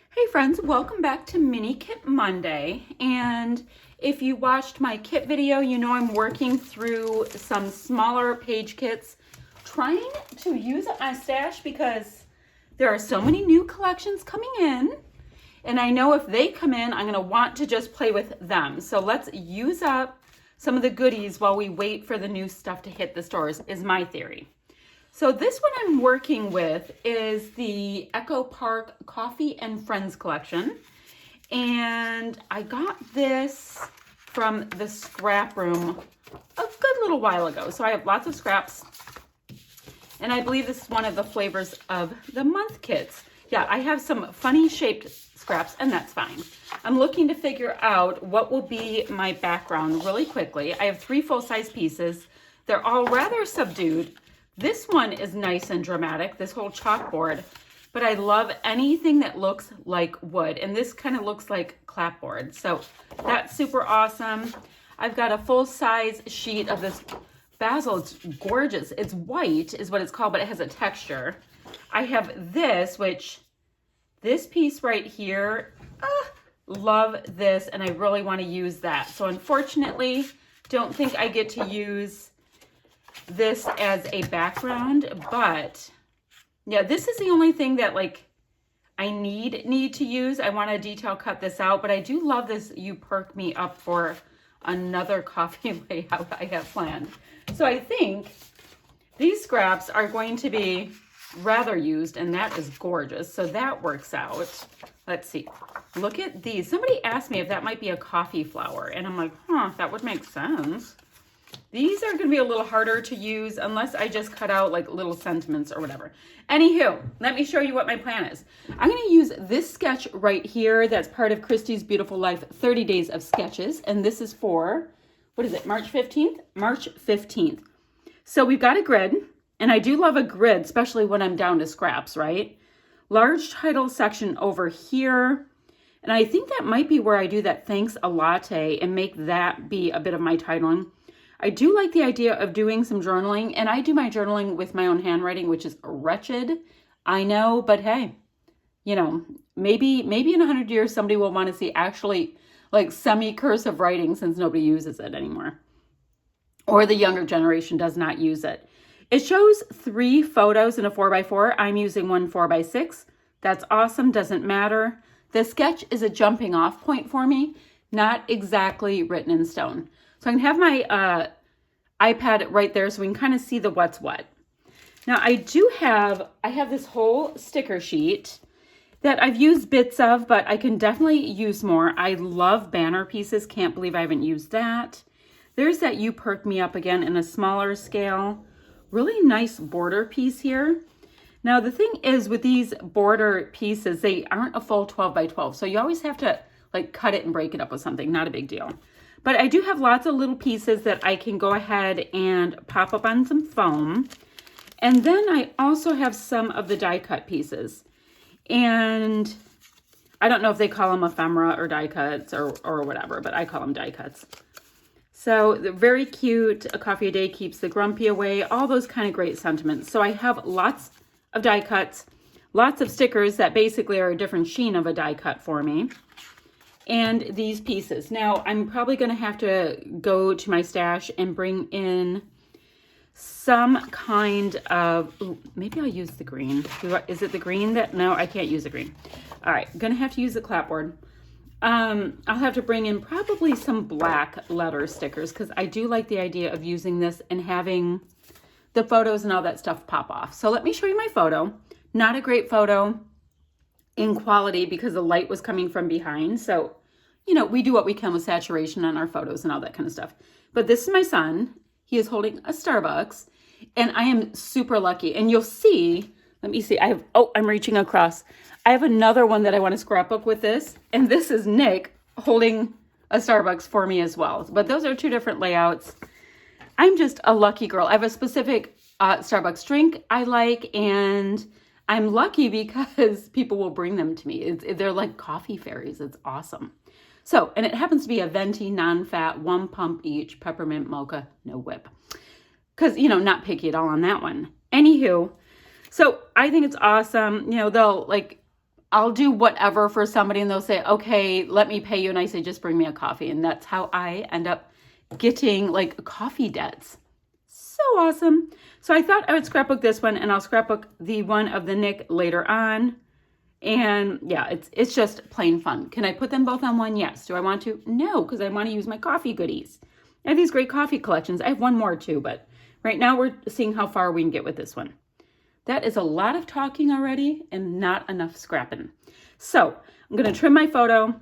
Hey friends, welcome back to Mini Kit Monday. And if you watched my kit video, you know I'm working through some smaller page kits, trying to use up my stash because there are so many new collections coming in. And I know if they come in, I'm gonna want to just play with them. So let's use up some of the goodies while we wait for the new stuff to hit the stores, is my theory. So this one I'm working with is the Echo Park Coffee and Friends collection. And I got this from the scrap room a good little while ago. So I have lots of scraps. And I believe this is one of the flavors of the month kits. Yeah, I have some funny shaped scraps, and that's fine. I'm looking to figure out what will be my background really quickly. I have 3 full-size pieces. They're all rather subdued. This one is nice and dramatic, this whole chalkboard, but I love anything that looks like wood, and this kind of looks like clapboard, so that's super awesome. I've got a full-size sheet of this basil. It's gorgeous. It's white is what it's called, but it has a texture. I have this, which this piece right here, love this, and I really want to use that. So unfortunately, don't think I get to use this as a background, but yeah, this is the only thing that like I need to use. I want to detail cut this out, but I do love this You Perk Me Up for another coffee layout I have planned. So I think these scraps are going to be rather used, and that is gorgeous. So that works out. Let's see. Look at these. Somebody asked me if that might be a coffee flower, and I'm like, that would make sense. These are going to be a little harder to use unless I just cut out like little sentiments or whatever. Anywho, let me show you what my plan is. I'm going to use this sketch right here. That's part of Christy's Beautiful Life 30 Days of Sketches. And this is for, what is it, March 15th? March 15th. So we've got a grid. And I do love a grid, especially when I'm down to scraps, right? Large title section over here. And I think that might be where I do that thanks a latte and make that be a bit of my titling. I do like the idea of doing some journaling, and I do my journaling with my own handwriting, which is wretched, I know, but hey, you know, maybe in 100 years somebody will want to see actually like semi-cursive writing since nobody uses it anymore, or the younger generation does not use it. It shows 3 photos in a 4x4. I'm using one 4x6. That's awesome, doesn't matter. The sketch is a jumping off point for me, not exactly written in stone. So I can have my iPad right there so we can kind of see the what's what. Now I have this whole sticker sheet that I've used bits of, but I can definitely use more. I love banner pieces. Can't believe I haven't used that. There's that You Perk Me Up again in a smaller scale. Really nice border piece here. Now the thing is with these border pieces, they aren't a full 12 by 12. So you always have to like cut it and break it up with something. Not a big deal. But I do have lots of little pieces that I can go ahead and pop up on some foam. And then I also have some of the die cut pieces. And I don't know if they call them ephemera or die cuts or whatever, but I call them die cuts. So they're very cute. A coffee a day keeps the grumpy away. All those kind of great sentiments. So I have lots of die cuts, lots of stickers that basically are a different sheen of a die cut for me. And these pieces. Now, I'm probably going to have to go to my stash and bring in some kind of, maybe I'll use the green. Is it the green that, no, I can't use the green. All right, I'm going to have to use the clapboard. I'll have to bring in probably some black letter stickers because I do like the idea of using this and having the photos and all that stuff pop off. So let me show you my photo. Not a great photo in quality because the light was coming from behind. So, you know, we do what we can with saturation on our photos and all that kind of stuff. But this is my son. He is holding a Starbucks and I am super lucky. And you'll see, let me see. I'm reaching across. I have another one that I want to scrapbook with this. And this is Nick holding a Starbucks for me as well. But those are 2 different layouts. I'm just a lucky girl. I have a specific Starbucks drink I like, and I'm lucky because people will bring them to me. They're like coffee fairies. It's awesome. So, and it happens to be a venti, non-fat, 1 pump each, peppermint mocha, no whip. Because, you know, not picky at all on that one. Anywho, so I think it's awesome. You know, they'll like I'll do whatever for somebody and they'll say, okay, let me pay you. And I say, just bring me a coffee. And that's how I end up getting like coffee debts. So awesome. So I thought I would scrapbook this one, and I'll scrapbook the one of the Nick later on. And yeah, it's just plain fun. Can I put them both on one? Yes. Do I want to? No, because I want to use my coffee goodies. I have these great coffee collections. I have one more too, but right now we're seeing how far we can get with this one. That is a lot of talking already and not enough scrapping. So I'm going to trim my photo,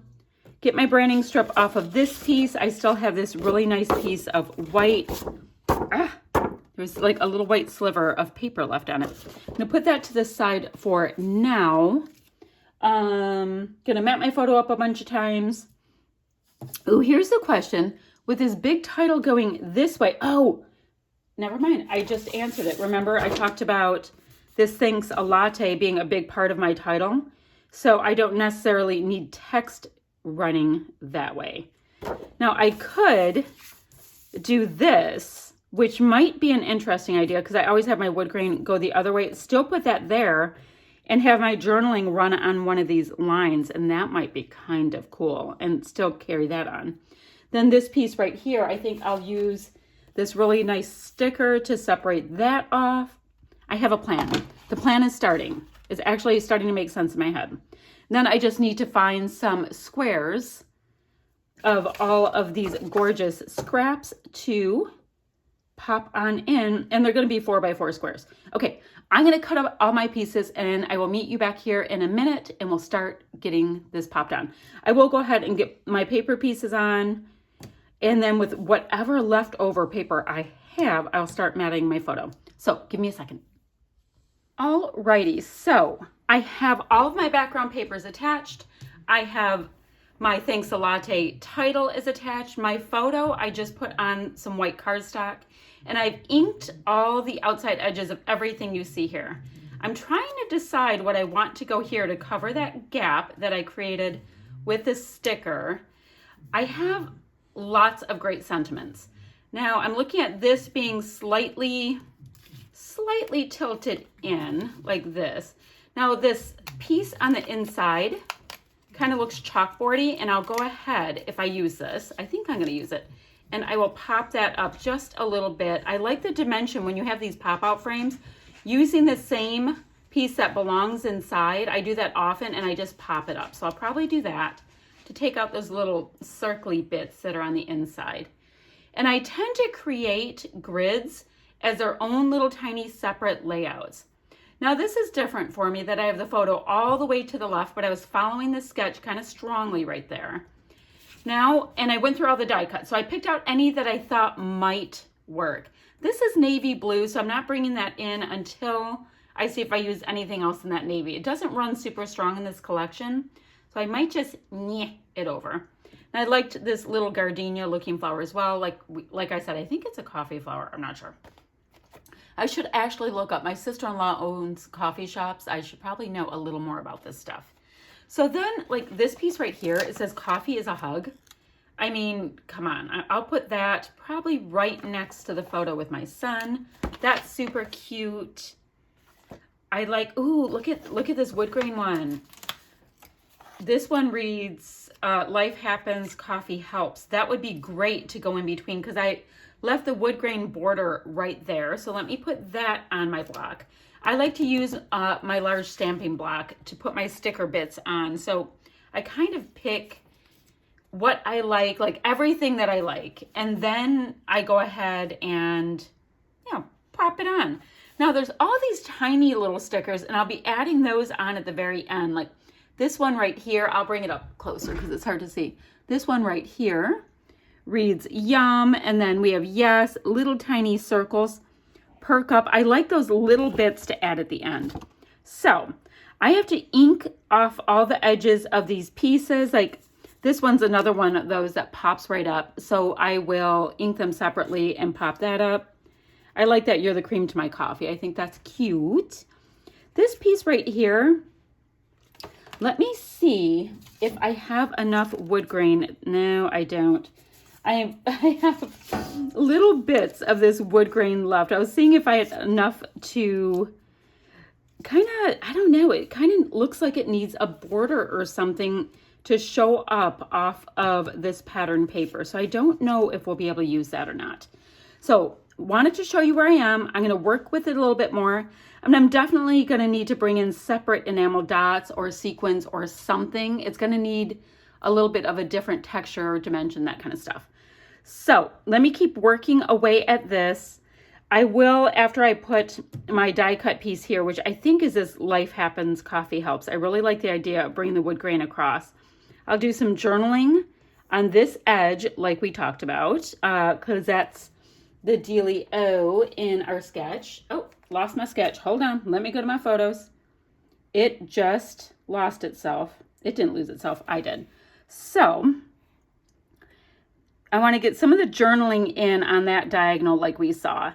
get my branding strip off of this piece. I still have this really nice piece of white. There's like a little white sliver of paper left on it. I'm going to put that to the side for now. Going to map my photo up a bunch of times. Oh, here's the question. With this big title going this way. Oh, never mind. I just answered it. Remember, I talked about this Thanks a Latte being a big part of my title. So I don't necessarily need text running that way. Now I could do this, which might be an interesting idea because I always have my wood grain go the other way. Still put that there and have my journaling run on one of these lines. And that might be kind of cool and still carry that on. Then this piece right here, I think I'll use this really nice sticker to separate that off. I have a plan. The plan is starting. It's actually starting to make sense in my head. Then I just need to find some squares of all of these gorgeous scraps to pop on in, and they're going to be 4x4 squares. Okay, I'm going to cut up all my pieces and I will meet you back here in a minute and we'll start getting this popped on. I will go ahead and get my paper pieces on, and then with whatever leftover paper I have, I'll start matting my photo. So give me a second. Alrighty, so I have all of my background papers attached. I have my Thanks a Latte title is attached. My photo, I just put on some white cardstock, and I've inked all the outside edges of everything you see here. I'm trying to decide what I want to go here to cover that gap that I created with this sticker. I have lots of great sentiments. Now I'm looking at this being slightly tilted in like this. Now this piece on the inside kind of looks chalkboardy, and I'll go ahead, if I use this, I think I'm going to use it, and I will pop that up just a little bit. I like the dimension when you have these pop-out frames, using the same piece that belongs inside. I do that often, and I just pop it up. So I'll probably do that to take out those little circly bits that are on the inside. And I tend to create grids as their own little tiny separate layouts. Now this is different for me that I have the photo all the way to the left, but I was following the sketch kind of strongly right there. Now, and I went through all the die cuts, so I picked out any that I thought might work. This is navy blue, so I'm not bringing that in until I see if I use anything else in that navy. It doesn't run super strong in this collection, so I might just it over. And I liked this little gardenia looking flower as well. Like I said, I think it's a coffee flower. I'm not sure. I should actually look up. My sister-in-law owns coffee shops. I should probably know a little more about this stuff. So then, like this piece right here, it says coffee is a hug. I mean, come on. I'll put that probably right next to the photo with my son. That's super cute. I like, ooh, look at this wood grain one. This one reads, life happens, coffee helps. That would be great to go in between because I left the wood grain border right there. So let me put that on my block. I like to use my large stamping block to put my sticker bits on. So I kind of pick what I like everything that I like. And then I go ahead and, pop it on. Now there's all these tiny little stickers, and I'll be adding those on at the very end. Like this one right here, I'll bring it up closer because it's hard to see. This one right here reads yum, and then we have yes, little tiny circles, perk up. I like those little bits to add at the end. So I have to ink off all the edges of these pieces. Like this one's another one of those that pops right up. So I will ink them separately and pop that up. I like that you're the cream to my coffee. I think that's cute. This piece right here, let me see if I have enough wood grain. No, I don't. I have little bits of this wood grain left. I was seeing if I had enough to kind of, I don't know, it kind of looks like it needs a border or something to show up off of this pattern paper. So I don't know if we'll be able to use that or not. So wanted to show you where I am. I'm going to work with it a little bit more. And I'm definitely going to need to bring in separate enamel dots or sequins or something. It's going to need a little bit of a different texture or dimension, that kind of stuff. So let me keep working away at this. I will, after I put my die cut piece here, which I think is this Life Happens Coffee Helps. I really like the idea of bringing the wood grain across. I'll do some journaling on this edge like we talked about, because that's the dealio in our sketch. Oh, lost my sketch. Hold on. Let me go to my photos. It just lost itself. It didn't lose itself. I did. So I want to get some of the journaling in on that diagonal like we saw.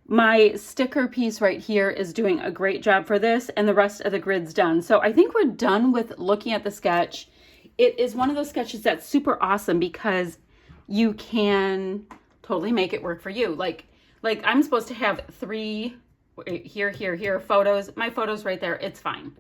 My sticker piece right here is doing a great job for this, and the rest of the grid's done. So I think we're done with looking at the sketch. It is one of those sketches that's super awesome because you can totally make it work for you. Like I'm supposed to have 3 here photos. My photos right there. It's fine.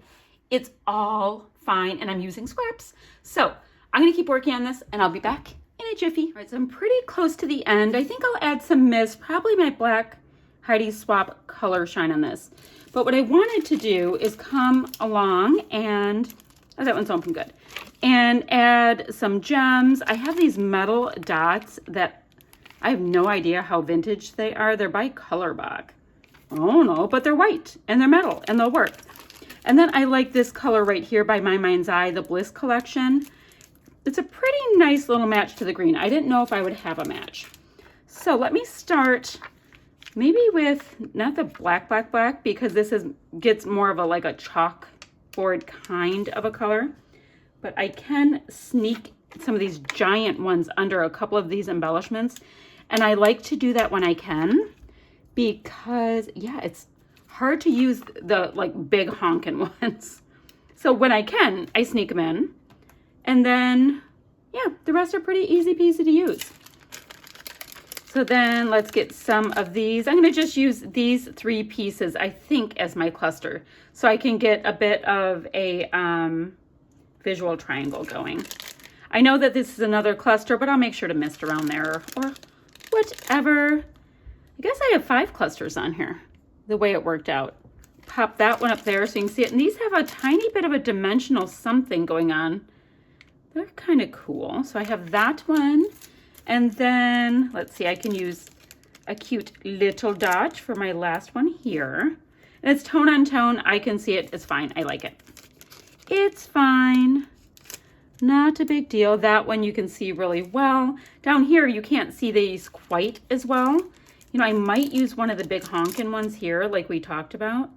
It's all fine, and I'm using scraps. So I'm going to keep working on this, and I'll be back in a jiffy. All right, so I'm pretty close to the end. I think I'll add some mist, probably my black Heidi Swap color shine on this. But what I wanted to do is come along and, oh, that one's open good, and add some gems. I have these metal dots that I have no idea how vintage they are. They're by Colorbach. Oh no, but they're white and they're metal and they'll work. And then I like this color right here by My Mind's Eye, the Bliss collection. It's a pretty nice little match to the green. I didn't know if I would have a match. So let me start maybe with not the black, because this gets more of a like a chalkboard kind of a color. But I can sneak some of these giant ones under a couple of these embellishments. And I like to do that when I can because, yeah, it's hard to use the like big honking ones. So when I can, I sneak them in. And then, yeah, the rest are pretty easy peasy to use. So then let's get some of these. I'm going to just use these 3 pieces, I think, as my cluster. So I can get a bit of a visual triangle going. I know that this is another cluster, but I'll make sure to mist around there or whatever. I guess I have 5 clusters on here, the way it worked out. Pop that one up there so you can see it. And these have a tiny bit of a dimensional something going on. They're kind of cool. So I have that one. And then, let's see, I can use a cute little dot for my last one here. And it's tone on tone. I can see it. It's fine. I like it. It's fine. Not a big deal. That one you can see really well. Down here, you can't see these quite as well. You know, I might use one of the big honkin' ones here, like we talked about.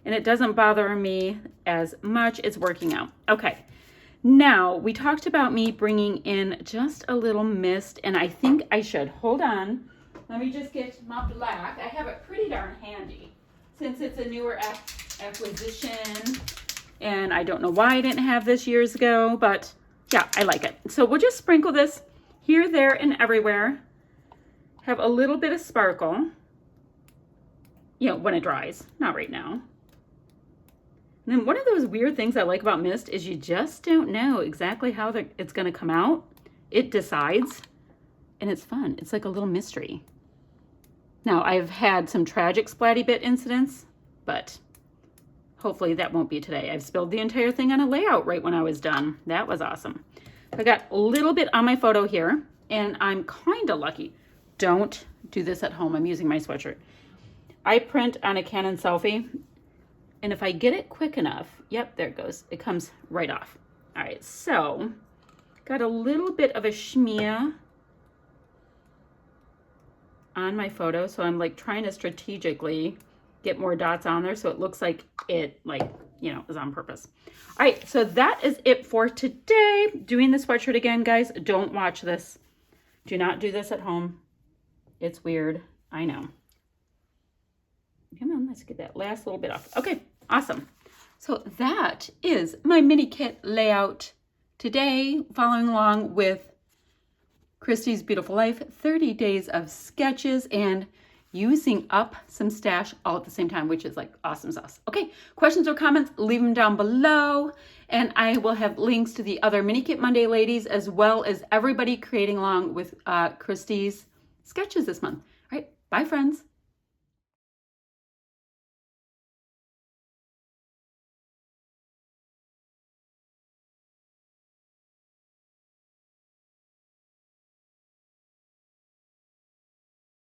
And it doesn't bother me as much. It's working out. Okay. Now, we talked about me bringing in just a little mist, and I think I should. Hold on. Let me just get my black. I have it pretty darn handy since it's a newer acquisition, and I don't know why I didn't have this years ago, but yeah, I like it. So we'll just sprinkle this here, there, and everywhere. Have a little bit of sparkle, you know, when it dries, not right now. And then one of those weird things I like about mist is you just don't know exactly how it's going to come out. It decides, and it's fun. It's like a little mystery. Now, I've had some tragic splatty bit incidents, but hopefully that won't be today. I've spilled the entire thing on a layout right when I was done. That was awesome. I got a little bit on my photo here, and I'm kind of lucky. Don't do this at home. I'm using my sweatshirt. I print on a Canon selfie. And if I get it quick enough, yep, there it goes. It comes right off. All right, so got a little bit of a schmear on my photo. So I'm like trying to strategically get more dots on there so it looks like it, like, you know, is on purpose. All right, so that is it for today. Doing the sweatshirt again, guys. Don't watch this. Do not do this at home. It's weird. I know. Come on, let's get that last little bit off. Okay, awesome. So that is my mini kit layout today, following along with Christy's Beautiful Life, 30 days of sketches. And using up some stash all at the same time, which is like awesome sauce. Okay, questions or comments, leave them down below. And I will have links to the other Mini Kit Monday ladies, as well as everybody creating along with Christy's sketches this month. All right, bye friends.